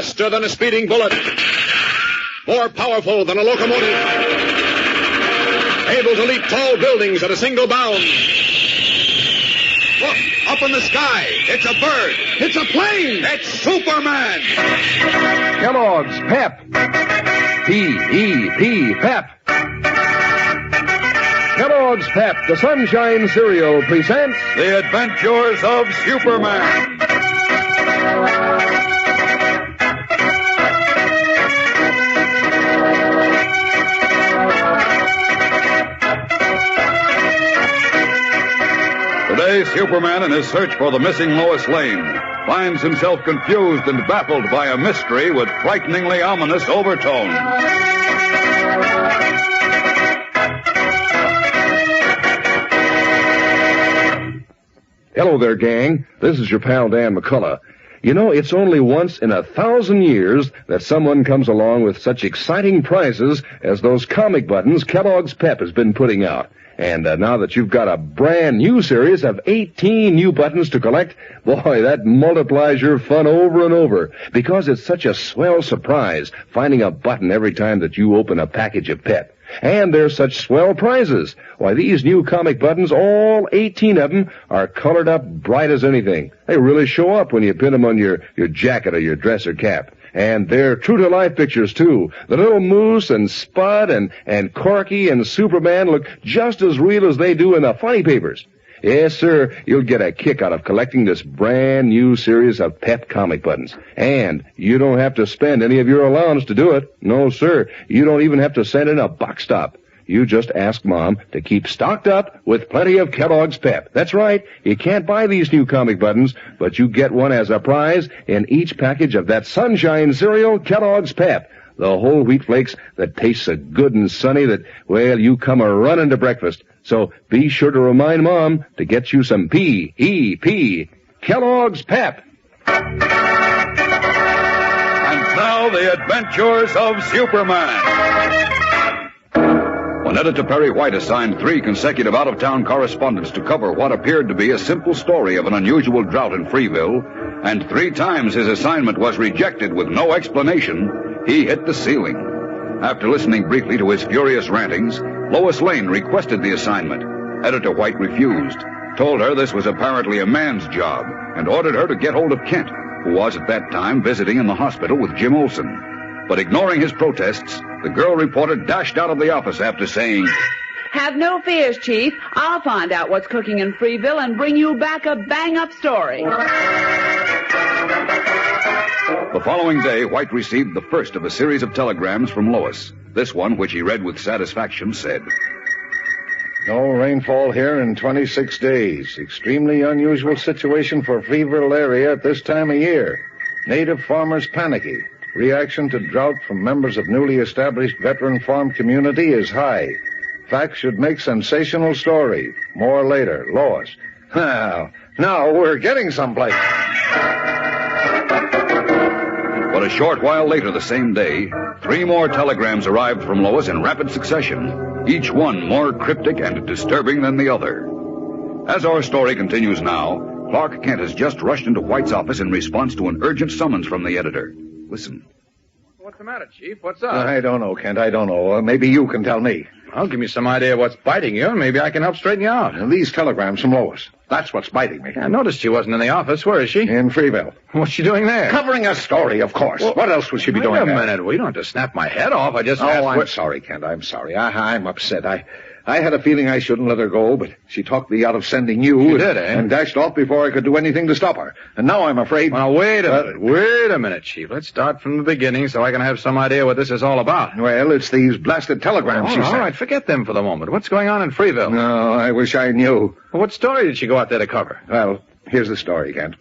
Faster than a speeding bullet. More powerful than a locomotive. Able to leap tall buildings at a single bound. Look, up in the sky. It's a bird. It's a plane. It's Superman. Kellogg's Pep. P-E-P, Pep. Kellogg's Pep, the Sunshine Cereal, presents The Adventures of Superman. Today, Superman, in his search for the missing Lois Lane, finds himself confused and baffled by a mystery with frighteningly ominous overtones. Hello there, gang. This is your pal Dan McCullough. You know, it's only once in 1,000 years that someone comes along with such exciting prizes as those comic buttons Kellogg's Pep has been putting out. And now that you've got a brand new series of 18 new buttons to collect, boy, that multiplies your fun over and over, because it's such a swell surprise finding a button every time that you open a package of Pep. And they're such swell prizes. Why, these new comic buttons, all 18 of them, are colored up bright as anything. They really show up when you pin them on your jacket or your dress or cap. And they're true-to-life pictures, too. The little Moose and Spud and Corky and Superman look just as real as they do in the funny papers. Yes, sir, you'll get a kick out of collecting this brand-new series of Pep comic buttons. And you don't have to spend any of your allowance to do it. No, sir, you don't even have to send in a box stop. You just ask Mom to keep stocked up with plenty of Kellogg's Pep. That's right. You can't buy these new comic buttons, but you get one as a prize in each package of that Sunshine cereal, Kellogg's Pep. The whole wheat flakes that taste so good and sunny that, well, you come a-running to breakfast. So be sure to remind Mom to get you some P-E-P, Kellogg's Pep. And now, the Adventures of Superman. When Editor Perry White assigned 3 consecutive out-of-town correspondents to cover what appeared to be a simple story of an unusual drought in Freeville, and 3 times his assignment was rejected with no explanation, he hit the ceiling. After listening briefly to his furious rantings, Lois Lane requested the assignment. Editor White refused, told her this was apparently a man's job, and ordered her to get hold of Kent, who was at that time visiting in the hospital with Jim Olsen. But ignoring his protests, the girl reporter dashed out of the office after saying, "Have no fears, Chief. I'll find out what's cooking in Freeville and bring you back a bang-up story." The following day, White received the first of a series of telegrams from Lois. This one, which he read with satisfaction, said, No rainfall here in 26 days. Extremely unusual situation for Freeville area at this time of year. Native farmers panicky. Reaction to drought from members of newly established veteran farm community is high. Facts should make sensational story. More later. Lois. Now we're getting someplace. But a short while later the same day, 3 more telegrams arrived from Lois in rapid succession, each one more cryptic and disturbing than the other. As our story continues now, Clark Kent has just rushed into White's office in response to an urgent summons from the editor. Listen. What's the matter, Chief? What's up? I don't know, Kent. I don't know. Maybe you can tell me. Well, give me some idea of what's biting you, and maybe I can help straighten you out. These telegrams from Lois. That's what's biting me. I noticed she wasn't in the office. Where is she? In Freeville. What's she doing there? Covering a story, of course. Well, what else would she be doing Wait a there? minute. We don't have to snap my head off. I just asked... I'm sorry, Kent. I'm sorry. I'm upset. I had a feeling I shouldn't let her go, but she talked me out of sending you. She did, eh? And dashed off before I could do anything to stop her. And now I'm afraid... Well, wait a minute, Chief. Let's start from the beginning so I can have some idea what this is all about. Well, it's these blasted telegrams she sent. All right, forget them for the moment. What's going on in Freeville? No, I wish I knew. Well, what story did she go out there to cover? Well, here's the story, Kent.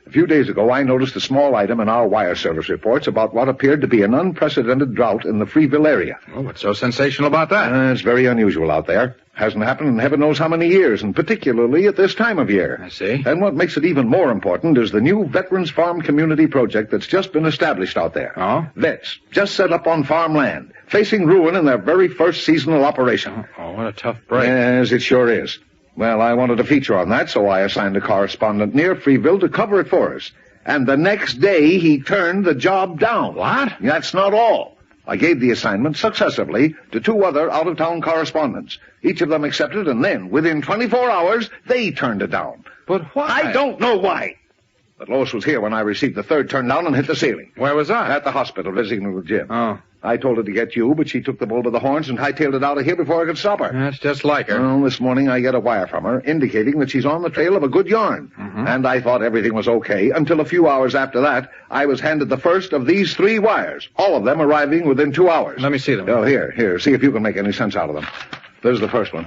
A few days ago, I noticed a small item in our wire service reports about what appeared to be an unprecedented drought in the Freeville area. Oh, what's so sensational about that? It's very unusual out there. Hasn't happened in heaven knows how many years, and particularly at this time of year. I see. And what makes it even more important is the new Veterans Farm Community Project that's just been established out there. Oh? Vets, just set up on farmland, facing ruin in their very first seasonal operation. Oh, what a tough break. Yes, it sure is. Well, I wanted a feature on that, so I assigned a correspondent near Freeville to cover it for us. And the next day, he turned the job down. What? That's not all. I gave the assignment successively to 2 other out-of-town correspondents. Each of them accepted, and then, within 24 hours, they turned it down. But why? I don't know why. But Lois was here when I received the third turn down and hit the ceiling. Where was I? At the hospital, visiting with Jim. Oh. I told her to get you, but she took the bull by the horns and hightailed it out of here before I could stop her. That's just like her. Well, this morning I get a wire from her indicating that she's on the trail of a good yarn. Mm-hmm. And I thought everything was okay until a few hours after that, I was handed the first of these 3 wires, all of them arriving within 2 hours. Let me see them. Oh, here. See if you can make any sense out of them. There's the first one.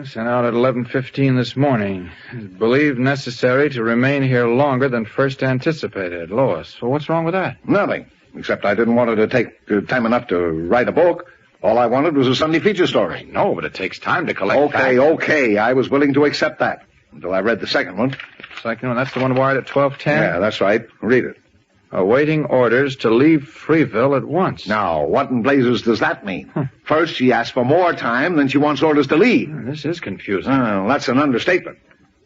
Sent out at 11:15 this morning. Believed necessary to remain here longer than first anticipated. Lois. Well, what's wrong with that? Nothing. Except I didn't want her to take time enough to write a book. All I wanted was a Sunday feature story. No, but it takes time to collect facts. Okay. I was willing to accept that until I read the second one. Second one, that's the one wired at 12:10? Yeah, that's right. Read it. Awaiting orders to leave Freeville at once. Now, what in blazes does that mean? First, she asks for more time, then she wants orders to leave. This is confusing. Well, that's an understatement.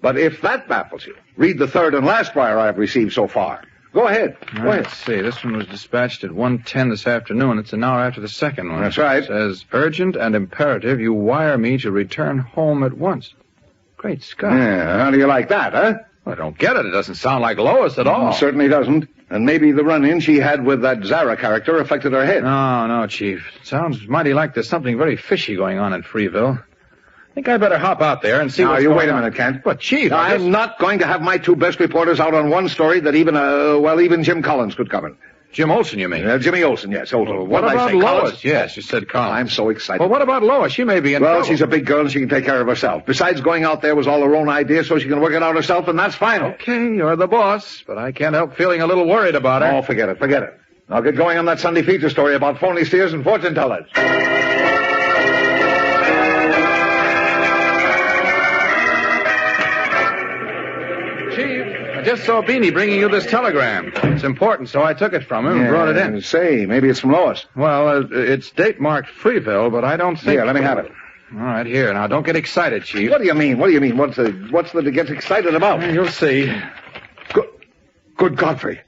But if that baffles you, read the third and last wire I've received so far. Go ahead. Go ahead. Let's see. This one was dispatched at 1:10 this afternoon. It's an hour after the second one. That's right. It says, urgent and imperative, you wire me to return home at once. Great Scott. Yeah, how do you like that, huh? Well, I don't get it. It doesn't sound like Lois at all. It certainly doesn't. And maybe the run-in she had with that Zara character affected her head. No, Chief. It sounds mighty like there's something very fishy going on in Freeville. I think I better hop out there and see what's going on. Now, you wait a minute, Kent. But, Chief, I'm not going to have my 2 best reporters out on one story that even Jim Collins could cover. Jim Olsen, you mean? Jimmy Olsen, yes. Olsen. Well, what about Lois? Yes, you said Collins. I'm so excited. Well, what about Lois? She may be in trouble. Well, she's a big girl and she can take care of herself. Besides, going out there was all her own idea, so she can work it out herself, and that's final. Okay, you're the boss, but I can't help feeling a little worried about her. Oh, forget it. I'll get going on that Sunday feature story about phony steers and fortune tellers. I just saw Beanie bringing you this telegram. It's important, so I took it from him and brought it in. Say, maybe it's from Lois. Well, it's date marked Freeville, but I don't think... Here, let me have it. All right, here. Now, don't get excited, Chief. What do you mean? What's there to get excited about? Well, you'll see. Good Godfrey.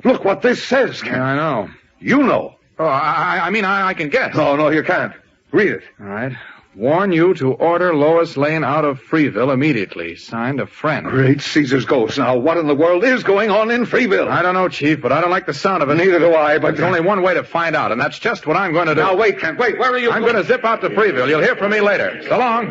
Look what this says, Ken. Yeah, I know. You know. Oh, I can guess. No, you can't. Read it. All right. Warn you to order Lois Lane out of Freeville immediately. Signed, a friend. Great Caesar's ghost. Now, what in the world is going on in Freeville? I don't know, Chief, but I don't like the sound of it. Neither do I, but... There's only one way to find out, and that's just what I'm going to do. Now, wait, Kent, wait. Where are you I'm going to zip out to Freeville. You'll hear from me later. So long.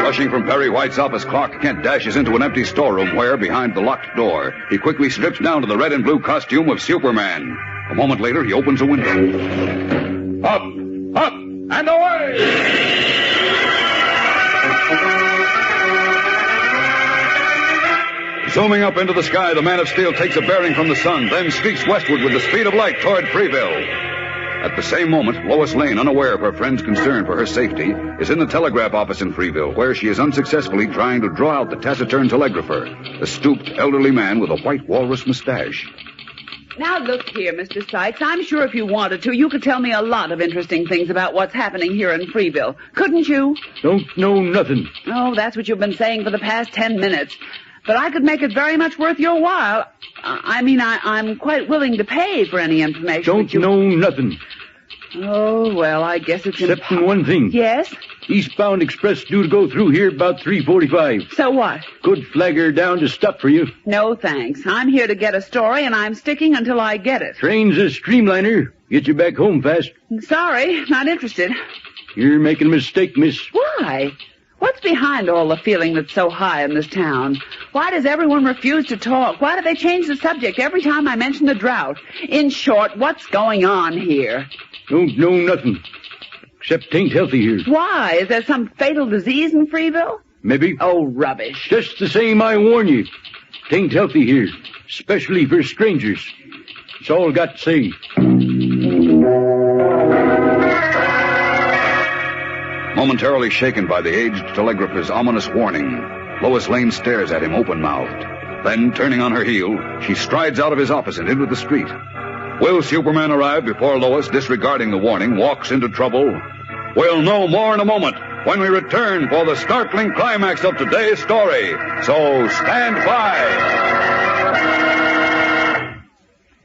Rushing from Perry White's office, Clark Kent dashes into an empty storeroom where, behind the locked door, he quickly strips down to the red and blue costume of Superman. A moment later, he opens a window. Up, and away! Zooming up into the sky, the Man of Steel takes a bearing from the sun, then streaks westward with the speed of light toward Freeville. At the same moment, Lois Lane, unaware of her friend's concern for her safety, is in the telegraph office in Freeville, where she is unsuccessfully trying to draw out the taciturn telegrapher, a stooped, elderly man with a white walrus mustache. Now, look here, Mr. Sykes. I'm sure if you wanted to, you could tell me a lot of interesting things about what's happening here in Freeville. Couldn't you? Don't know nothing. Oh, that's what you've been saying for the past 10 minutes. But I could make it very much worth your while. I'm quite willing to pay for any information. Don't know nothing. Oh, well, I guess it's Excepting one thing. Yes? Eastbound express due to go through here about 3:45. So what? Could flag her down to stop for you. No, thanks. I'm here to get a story, and I'm sticking until I get it. Train's a streamliner. Get you back home fast. Sorry, not interested. You're making a mistake, miss. Why? What's behind all the feeling that's so high in this town? Why does everyone refuse to talk? Why do they change the subject every time I mention the drought? In short, what's going on here? Don't know nothing. Except 'tain't healthy here. Why? Is there some fatal disease in Freeville? Maybe. Oh, rubbish. Just the same, I warn you. 'Tain't healthy here. Especially for strangers. That's all I got to say. Momentarily shaken by the aged telegrapher's ominous warning, Lois Lane stares at him open-mouthed. Then, turning on her heel, she strides out of his office and into the street. Will Superman arrive before Lois, disregarding the warning, walks into trouble? We'll know more in a moment when we return for the startling climax of today's story. So stand by.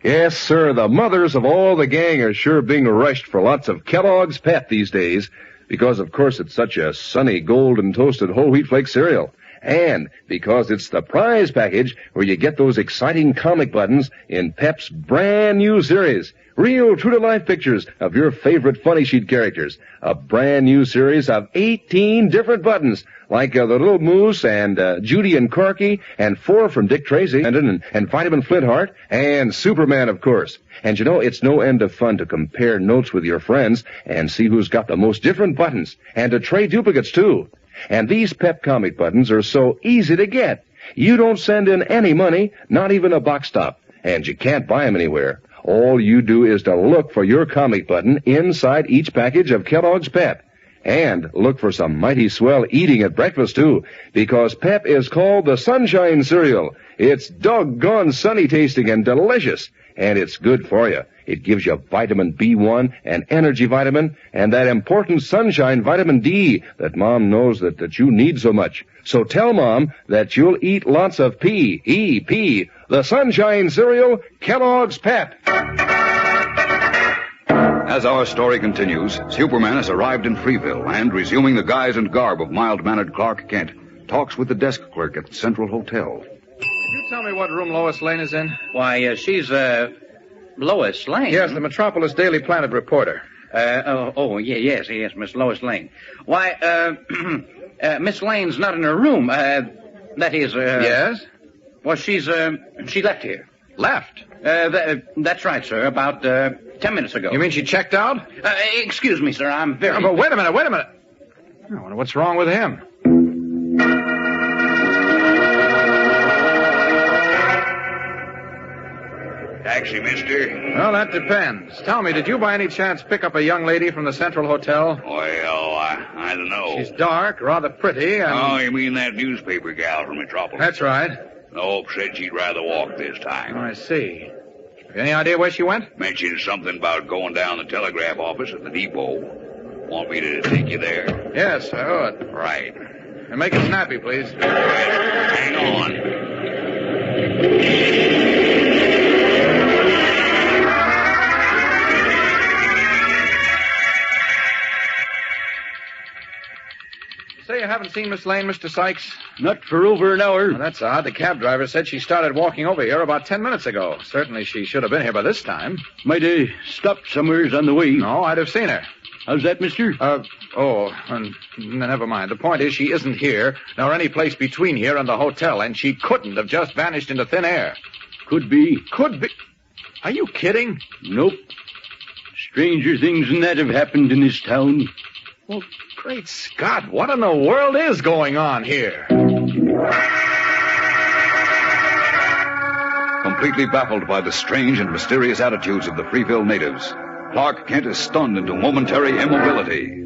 Yes, sir, the mothers of all the gang are sure being rushed for lots of Kellogg's Pep these days because, of course, it's such a sunny, golden, toasted whole wheat flake cereal. And because it's the prize package where you get those exciting comic buttons in Pep's brand new series. Real true-to-life pictures of your favorite funny sheet characters. A brand new series of 18 different buttons, like the Little Moose and Judy and Corky, and 4 from Dick Tracy, and Vitamin Flintheart, and Superman, of course. And you know, it's no end of fun to compare notes with your friends and see who's got the most different buttons, and to trade duplicates, too. And these Pep comic buttons are so easy to get. You don't send in any money, not even a box top, and you can't buy them anywhere. All you do is to look for your comic button inside each package of Kellogg's Pep. And look for some mighty swell eating at breakfast, too, because Pep is called the Sunshine Cereal. It's doggone sunny tasting and delicious, and it's good for you. It gives you vitamin B1 and energy vitamin and that important sunshine vitamin D that Mom knows that you need so much. So tell Mom that you'll eat lots of P-E-P, the Sunshine Cereal, Kellogg's Pep. As our story continues, Superman has arrived in Freeville and, resuming the guise and garb of mild-mannered Clark Kent, talks with the desk clerk at the Central Hotel. Could you tell me what room Lois Lane is in? Why, she's, Lois Lane. Yes, the Metropolis Daily Planet reporter. Yes, Miss Lois Lane. Why, Miss Lane's not in her room. That is, Yes? Well, she left here. Left? That's right, sir, about, 10 minutes ago. You mean she checked out? Excuse me, sir, I'm very... But wait a minute. I wonder what's wrong with him. Taxi, mister? Well, that depends. Tell me, did you by any chance pick up a young lady from the Central Hotel? Well, I don't know. She's dark, rather pretty, and... Oh, you mean that newspaper gal from Metropolis? That's right. Nope, said she'd rather walk this time. Oh, I see. Any idea where she went? Mentioned something about going down the telegraph office at the depot. Want me to take you there? Yes, I would. Right. And make it snappy, please. Hang on. Say you haven't seen Miss Lane, Mr. Sykes? Not for over an hour. Well, that's odd. The cab driver said she started walking over here about 10 minutes ago. Certainly she should have been here by this time. Might have stopped somewheres on the way. No, I'd have seen her. How's that, mister? Never mind. The point is she isn't here, nor any place between here and the hotel, and she couldn't have just vanished into thin air. Could be. Could be. Are you kidding? Nope. Stranger things than that have happened in this town. Well, great Scott, what in the world is going on here? Completely baffled by the strange and mysterious attitudes of the Freeville natives, Clark Kent is stunned into momentary immobility.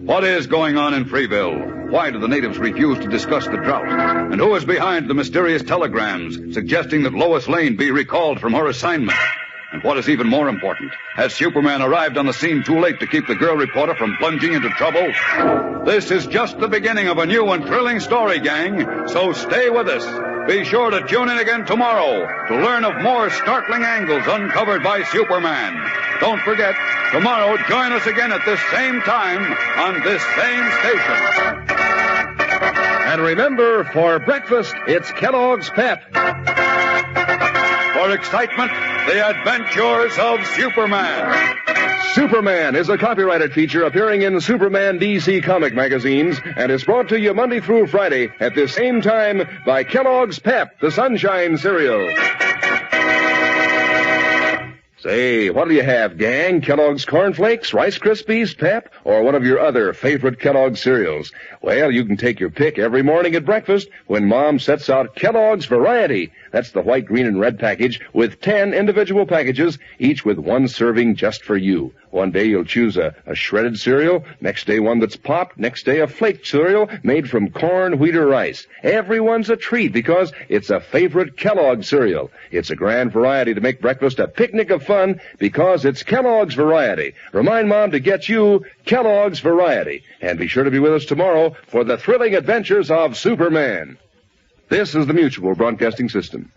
What is going on in Freeville? Why do the natives refuse to discuss the drought? And who is behind the mysterious telegrams suggesting that Lois Lane be recalled from her assignment? And what is even more important, has Superman arrived on the scene too late to keep the girl reporter from plunging into trouble? This is just the beginning of a new and thrilling story, gang, so stay with us. Be sure to tune in again tomorrow to learn of more startling angles uncovered by Superman. Don't forget, tomorrow join us again at this same time on this same station. And remember, for breakfast, it's Kellogg's Pep. For excitement, the adventures of Superman. Superman is a copyrighted feature appearing in Superman DC comic magazines and is brought to you Monday through Friday at this same time by Kellogg's Pep, the Sunshine Cereal. Say, what'll you have, gang? Kellogg's Corn Flakes, Rice Krispies, Pep, or one of your other favorite Kellogg's cereals? Well, you can take your pick every morning at breakfast when Mom sets out Kellogg's Variety. That's the white, green, and red package with 10 individual packages, each with one serving just for you. One day you'll choose a shredded cereal, next day one that's popped, next day a flaked cereal made from corn, wheat, or rice. Everyone's a treat because it's a favorite Kellogg cereal. It's a grand variety to make breakfast a picnic of fun. fun because it's Kellogg's Variety. Remind Mom to get you Kellogg's Variety. And be sure to be with us tomorrow for the thrilling adventures of Superman. This is the Mutual Broadcasting System.